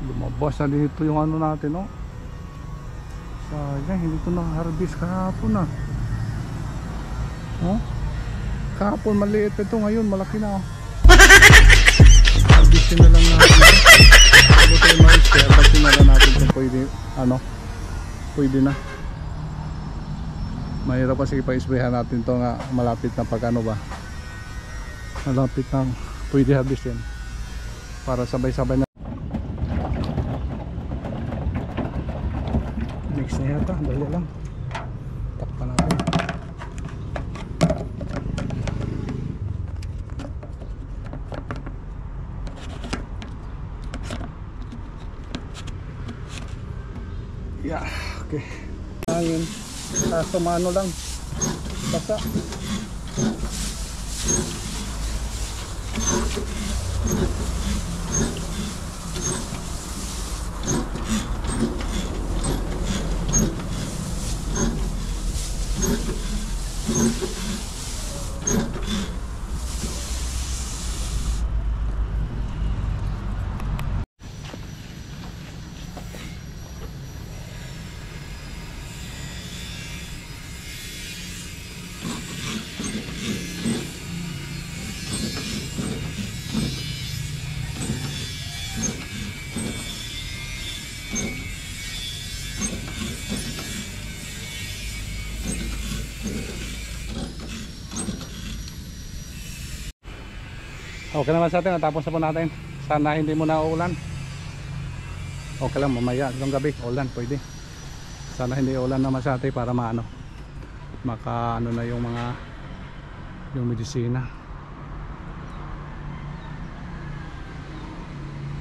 Lumabas na dito yung ano natin, no? Sayang, hindi ko na-harvest kahapon ah. Oh? Kahapon maliit ito, ngayon malaki na oh. Harvestin na lang natin. Bago tayo ma-spray, harvestin na lang natin kung pwede, ano, pwede na. Mahirap kasi ipa-sprayhan natin to nga malapit na pag ano ba. Malapit na pwede harvestin. Para sabay-sabay na. Mix na yata, dali lang. Takpan natin. Yeah, okay. Ayun. Sumano lang. Basa. Okay naman sa atin, natapos na po natin. Sana hindi mo na uulan. Okay lang, mamaya ng gabi ulan, pwede. Sana hindi ulan naman sa atin para maano, maka ano na yung mga yung medisina.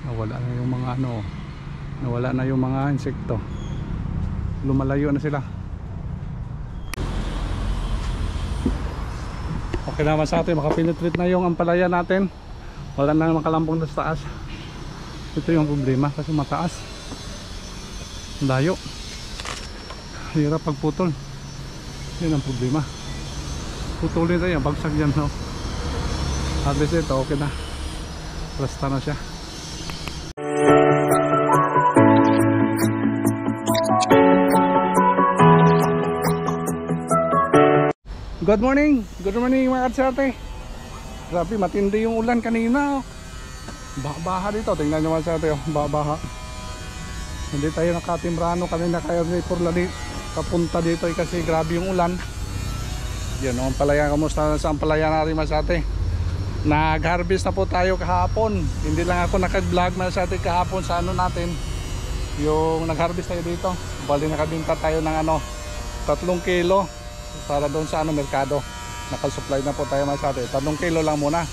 Nawala na yung mga ano, nawala na yung mga insekto. Lumalayo na sila. Okay naman sa atin, makapenetrate na yung ampalaya natin. Wala na makalampong na sa taas. Ito yung problema kasi mataas. Layo. Hirap pagputol. Yan ang problema. Putulin tayo, bagsak dyan, no? Habis ito, okay na. Rasta na siya. Good morning mga katsarte. Grabe, matindi yung ulan kanina. Baha dito, tingnan nyo mga katsarte, baha. Hindi tayo nakatimbrano kanina kaya for lali kapunta dito kasi grabe yung ulan. Yan ang palaya, kamusta sa palaya natin mga katsarte. Nag-harvest na po tayo kahapon. Hindi lang ako naka-vlog mga katsarte kahapon sa ano natin. Yung nag-harvest tayo dito. Bali nakabinta tayo ng ano 3 kilo para doon sa ano merkado. Nakasupply na po tayo mga katsarte. 3 kilo lang muna.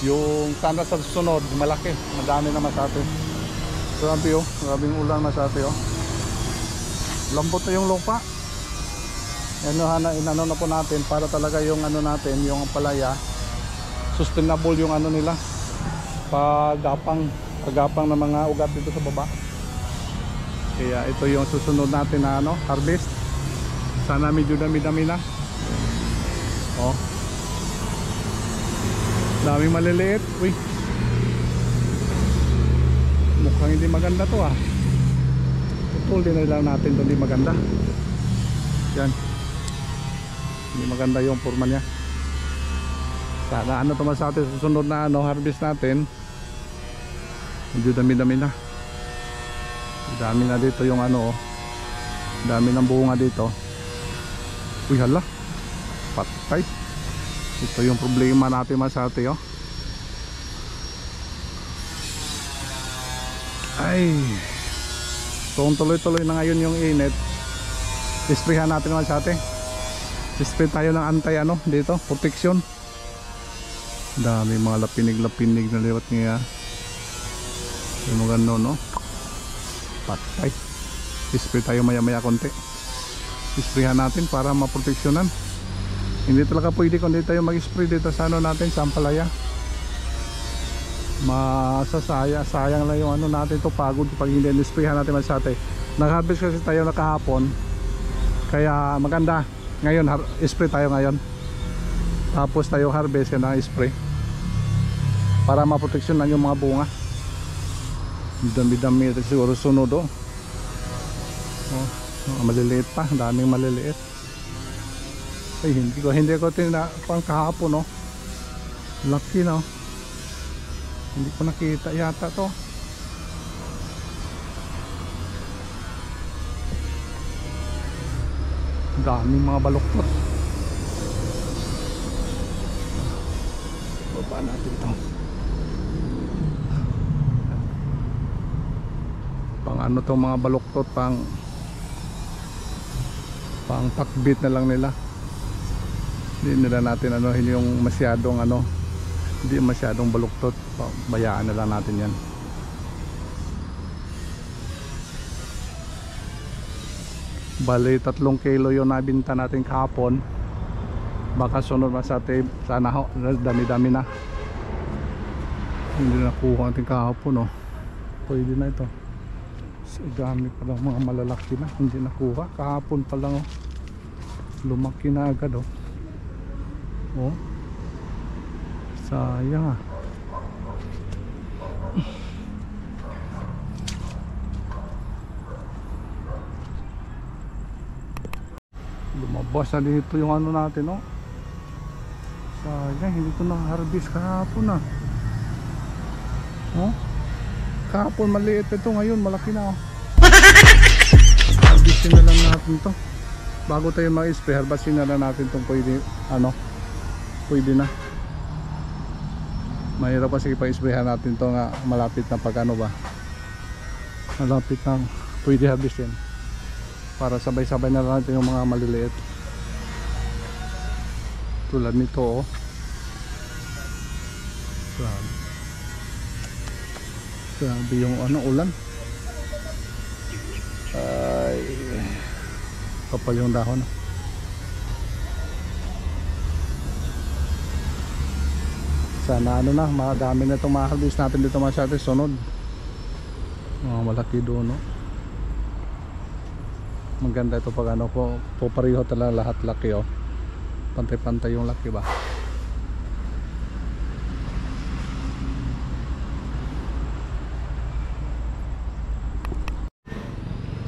Yung sana sa susunod malaki, madami na mga katsarte. Grabe oh, grabing ulan mga katsarte oh. Lambot na yung lupa. Inano na po natin para talaga yung ano natin, yung palaya sustainable yung ano nila. Pagapang ng mga ugat dito sa baba. Kaya ito yung susunod natin na ano, harvest. Sana medyo dami-dami na. Oh. Daming maliliit. Uy. Mukhang hindi maganda to ah. Putulin na lang natin ito, hindi maganda. Yan. Hindi maganda yung forma niya. Sana ano naman sa atin susunod na ano, harvest natin. Medyo dami-dami na. Dami na dito yung ano oh. Dami ng bunga dito. Uy hala. Patay. Ito yung problema natin masate oh. Ay. So tuloy-tuloy na ngayon yung init. Isprayhan natin naman sa atin. Ispray tayo ng anti ano dito, protection. Dami mga lapinig na liwat niya. Yung mga gano no. Patay. Ispray tayo maya-maya konti. Isprayhan natin para maproteksyonan. Hindi talaga pwede kung hindi tayo mag-spray dito sa ano natin, sa ampalaya. Sayang lang yung ano natin to, pagod pag hindi nisprayhan natin masate. Nag-harvest kasi tayo na kahapon. Kaya maganda. Ngayon, spray tayo ngayon. Tapos tayo harvest na spray. Para maproteksyonan yung mga bunga. Dami-dami ito siguro sunod oh. Oh, mga maliliit pa, daming maliliit. Ay, hindi ko pang kahapon oh. Laki no. Hindi ko nakita yata to. Daming mga baluktot. Baba natin to. Pang ano tong mga baluktot, pang takbit na lang nila. Hindi nila natin ano, hindi yung masyadong ano, hindi masyadong baluktot. Bayaan na lang natin yan. Bali 3 kilo yung nabinta natin kahapon. Baka sunod masate, sana ho, dami-dami na. Hindi nakuha natin kahapon oh. Pwede na ito. So, dami pa lang mga malalaki na hindi nakuha. Kahapon pa lang oh. Lumaki na agad oh. Oh. Sayang ah. Lumabas na dito yung ano natin oh. Sayang, hindi ko na-harvest kahapon ah. Oh. Kahapon maliit ito, ngayon malaki na oh. Harvestin na lang natin to. Bago tayo mag-spray, harvestin na lang natin itong pwede, ano, pwede na. Mahirap kasi pa-sprayhan natin to nga malapit na pag ano ba, malapit na pwede harvestin, para sabay-sabay na lang natin yung mga maliliit tulad nito oh. Grabe yung ano, ulan. Ay, kapal yung dahon. Sana ano na, madami na itong ma-harvest natin dito masyado sunod. Malaki doon no. Maganda ito pag ano po, pareho talaga lahat laki oh. Pantay-pantay yung laki ba.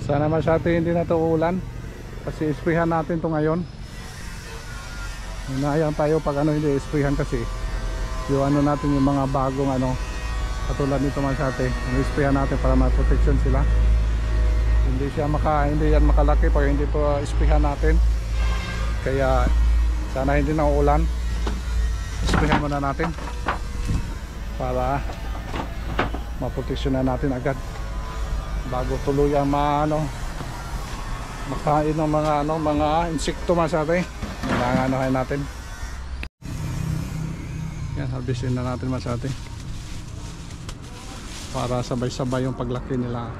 Sana masyado hindi na ito ulan, kasi isprayhan natin ito ngayon. Hinahayaan tayo pag ano hindi isprayhan, kasi yung ano natin, yung mga bagong ano katulad nito masyado, isprayhan natin para ma-protection sila. Hindi yan makalaki pag hindi po isprayhan natin. Kaya sana hindi na uulan, isprayhan muna natin para ma-protection na natin agad bago tuluyan makain ng mga insekto masyado. Kailangan natin yan, harvestin na natin masyado para sabay-sabay yung paglaki nila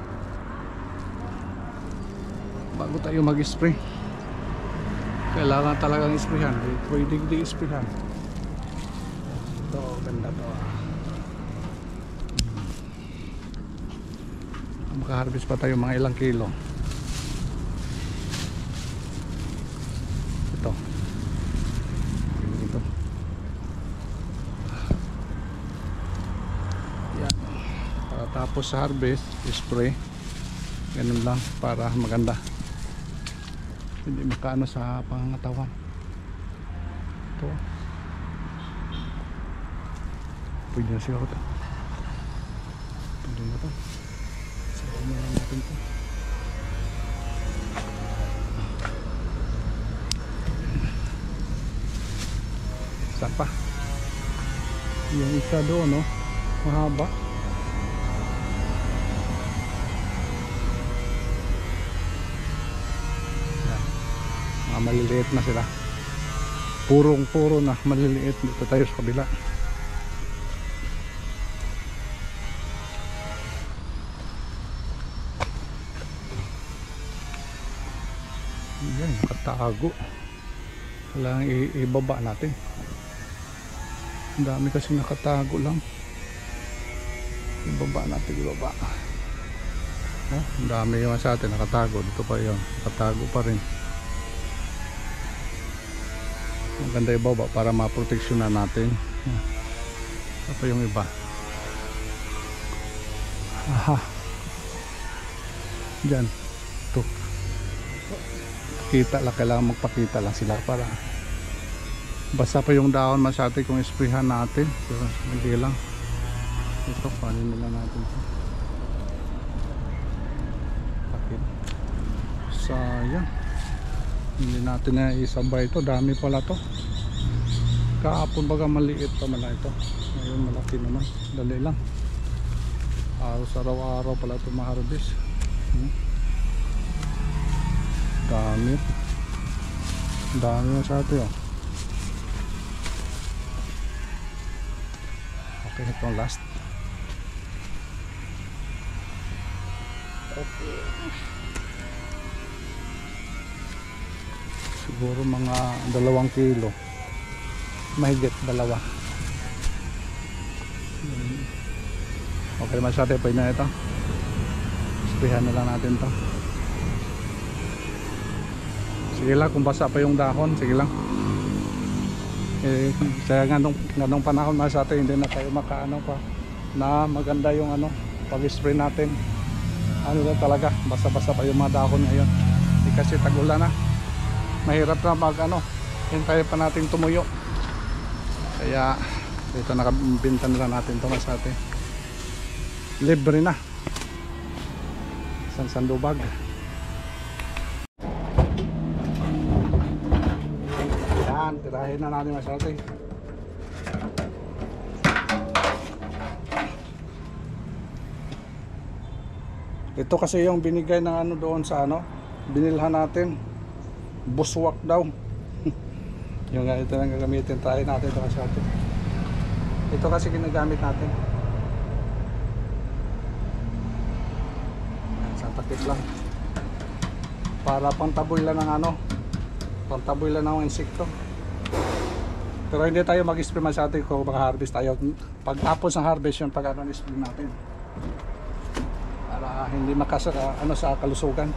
bago tayo mag-spray. Kailangan talagang isprayhan, pwede di isprayhan. Ito, ganda to makaharvest pa tayo mga ilang kilo. Ito yan, para tapos sa harvest spray, ganun lang para maganda, hindi makaano sa pangangatawan. Ito pwede na siguro ito, pwede na ito. Sabi na lang natin ito. Saan pa? Yung isa doon no, mahaba. Yan, maliliit na sila, puro na maliliit. Dito tayo sa kabila. Yan, nakatago. Kailangan ibaba natin. Ang dami kasi nakatago lang. Ibaba natin, ibaba. Oh, ang dami yung sa atin nakatago. Dito pa yun, nakatago pa rin. Maganda ibaba para ma-protection na natin. Ito pa yung iba. Aha. Dyan. Ito. Kita lang, kailangan magpakita lang sila para basta pa yung dahon masyati kung isprihan natin. Pero hindi lang. Ito, panin nila natin ito. Pakit. Sayang. Hindi natin na isabay ito. Dami pala to. Kahapon baga maliit pa man ito. Ngayon malaki naman. Dali lang. Araw-araw pala ito ma-harvest. Dami. Dami masyati oh. Okay, ito last. Okay. Siguro mga 2 kilo. Mahigit 2. Okay masyado, pwede na ito. Sprihan na lang natin to. Sige lang, kung basa pa yung dahon, sige lang. Kaya ganong panahon masyado, hindi na tayo makaano pa na maganda yung pag-spray natin. Ano na talaga, basa-basa pa yung mga dahon ngayon. Hindi kasi tag-ulan na. Mahirap na hintayin pa natin tumuyo. Kaya ito, nakabinta nila natin ito masyado. Libre na. Isang sandubag. Yan, tirahin na natin masyado. Ito kasi yung binigay ng doon sa binilhan natin. Buswak daw. Yung ito lang gagamitin. Try natin ito masyado. Ito kasi ginagamit natin. Takip lang para pantaboy lang ng pantaboy lang ng insekto. Pero hindi tayo mag-spray masyado kung maka-harvest tayo. Pagtapos ng harvest yung spray natin para hindi makasaka sa kalusugan.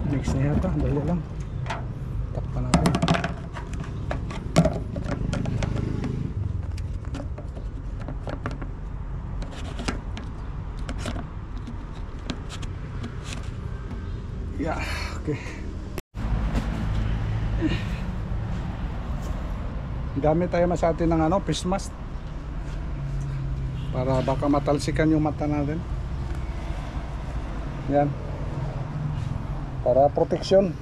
Mix na yata, dali lang. Takpan natin. Yeah, okay. Gamit tayo masyado ng face mask para baka matalsikan yung mata natin. Yan. Para proteksyon.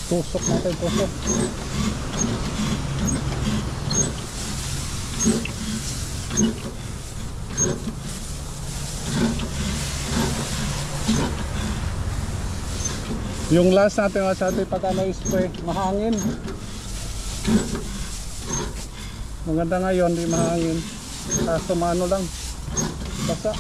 Tusok natin, tusok. Yung last natin masyado pag spray, mahangin. Maganda ngayon, di mahangin. Kaso lang, basa.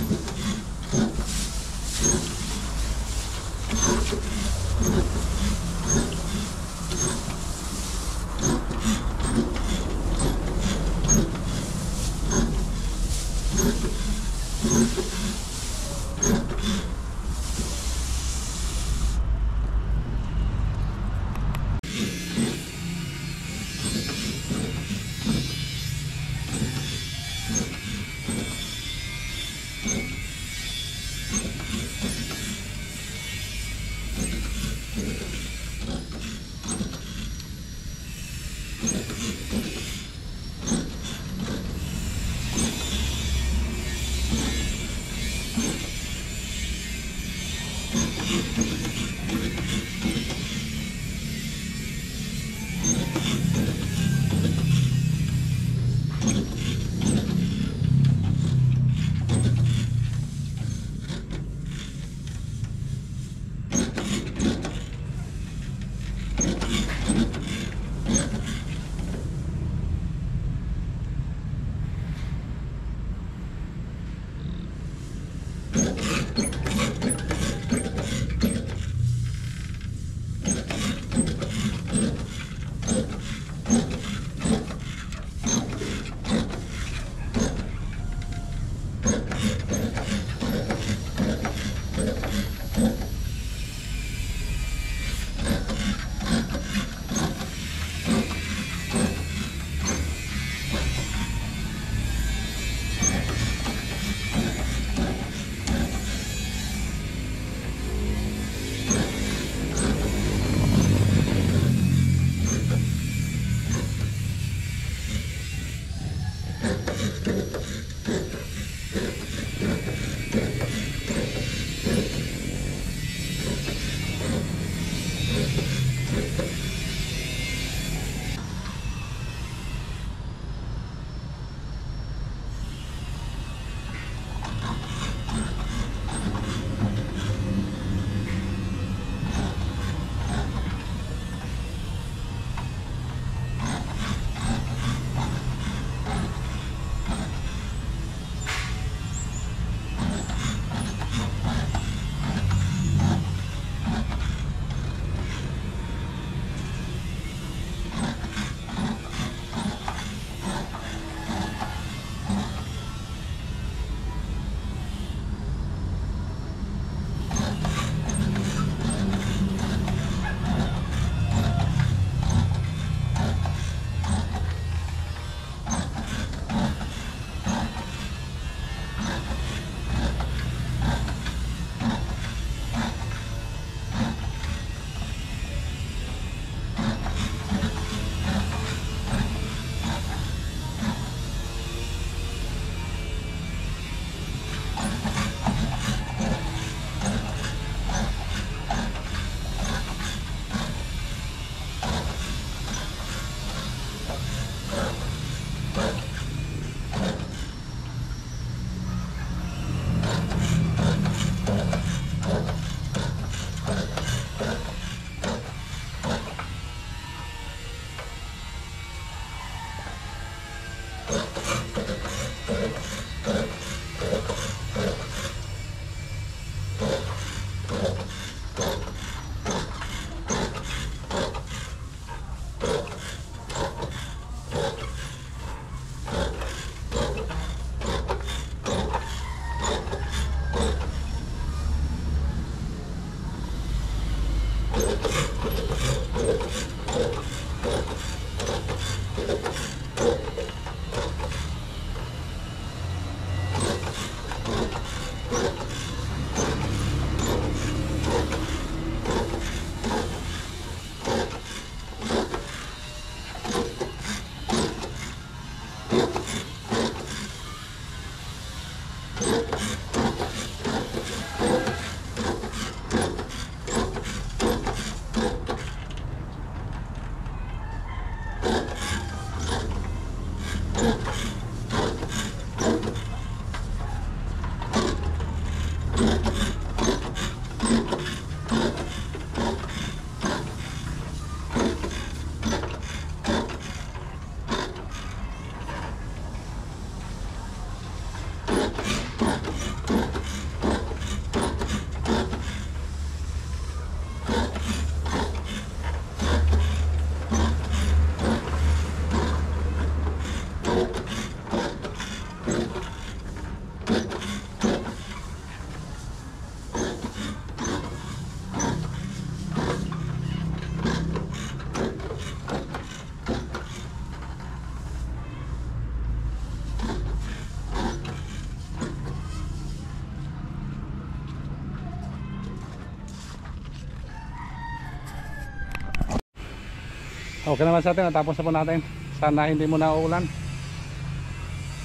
Okay naman sa atin, natapos na po natin. Sana hindi mo na uulan.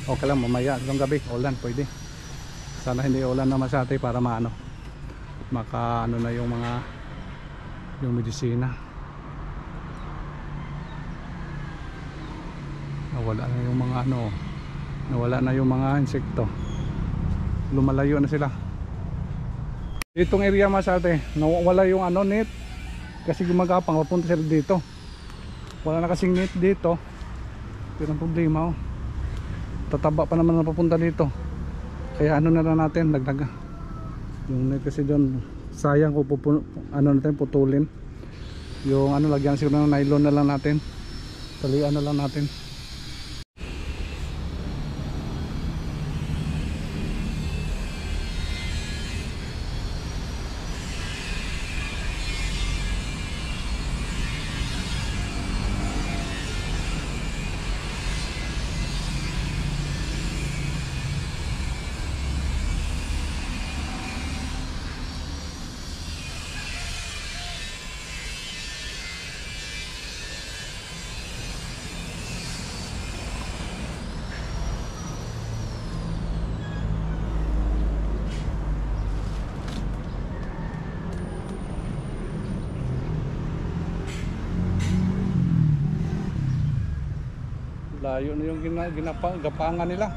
Okay lang, mamaya itong gabi ulan, pwede. Sana hindi ulan naman sa atin para maano, maka ano na yung mga yung medisina. Nawala na yung mga ano, nawala na yung mga insekto. Lumalayo na sila. Itong area mas ate, nawala yung ano net kasi gumagapang papunta sila dito. Wala na kasing net dito. Pero ang problema tataba pa naman na papunta dito. Kaya ano na lang natin, dagdag yung net kasi doon sayang ko ano natin putulin. Yung ano lagyan siguro ng nylon na lang natin. Talian na lang natin. Layo na yung gapangan nila.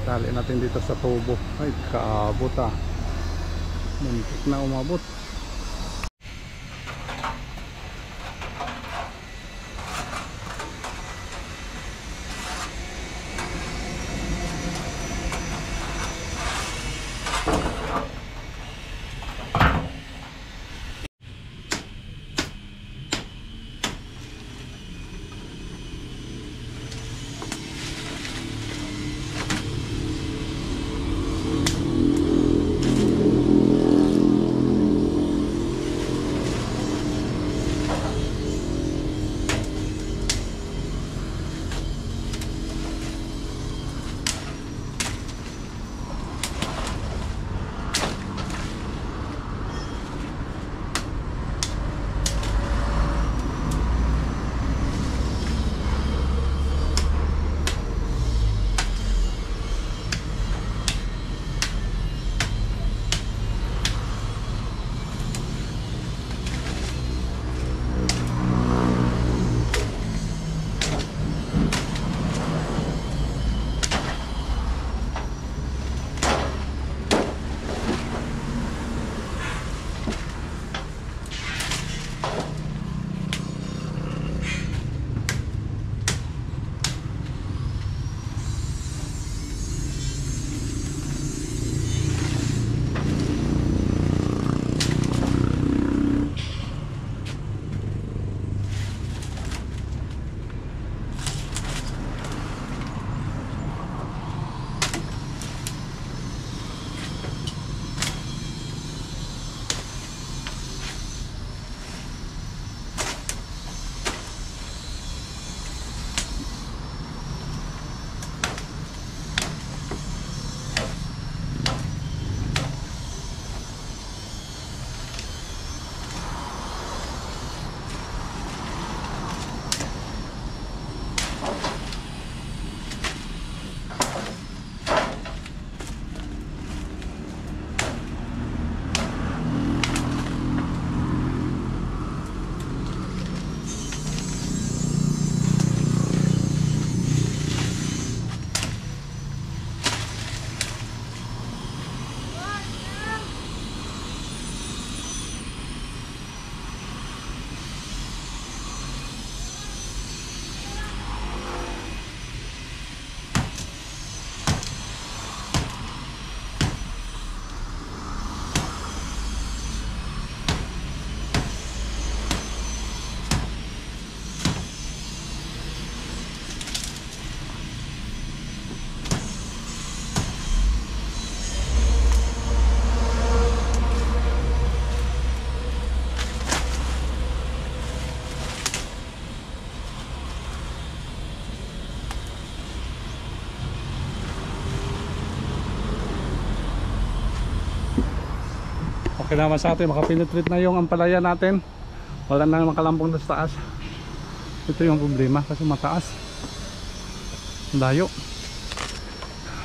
Tali natin dito sa tubo. Ay, kaabot ah. Muntik na umabot. Okay naman sa atin, makapenetrate na yung ampalaya natin. Wala na makalampong na sa taas. Ito yung problema kasi mataas. Layo.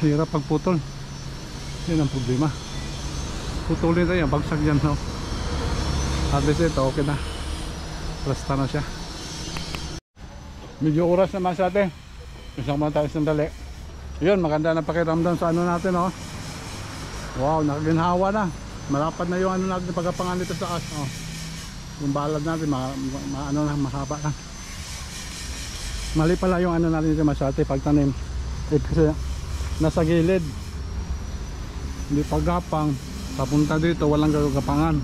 Hirap pagputol. Yun ang problema. Putulin na yan, bagsak yan, no? At least ito, okay na. Rasta na siya. Medyo oras naman sa atin. Isang mga tayo sandali. Yun, maganda na pakiramdam sa ano natin, no? Wow, nakaginhawa na. Malapad na yung ano natin pagkapangan dito sa taas, oh. Yung balad natin ano na, mahaba na. Mali pala yung ano natin dito masyate pagtanim. Kasi nasa gilid. Hindi paggapang. Papunta dito walang gagapangan.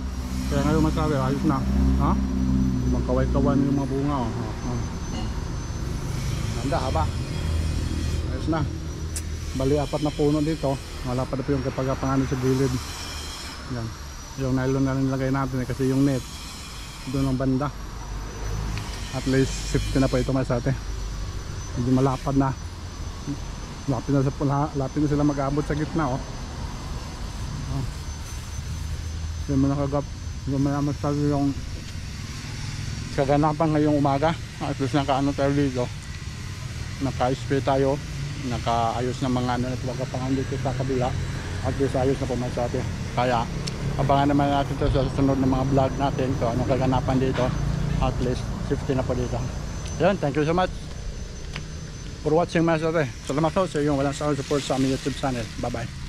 Kaya ngayon masabi ayos na. Ha? Magkaway-kawan yung mga bunga, oh. Ganda, haba. Ayos na. Bali 4 na puno dito. Malapad na po yung pagkapangan sa gilid. Yan. Yung nylon na rin nilagay natin kasi yung net doon ang banda. At least safety na po ito masate. Hindi malapad na. Lapit na sila mag-abot sa gitna, oh. Yung mga kagap, yung mga masabi yung kaganapan ngayong umaga. At least nakaano tayo dito. Naka-spray tayo. Nakaayos ng mga ano na pagkapangan dito sa kabila. At least ayos na po masate. Kaya abangan naman natin ito sa susunod ng mga vlog natin kung anong kaganapan dito. At least safety na po dito. Yan, thank you so much for watching masate. Salamat po sa iyong walang sawang support sa aming YouTube channel. Bye bye.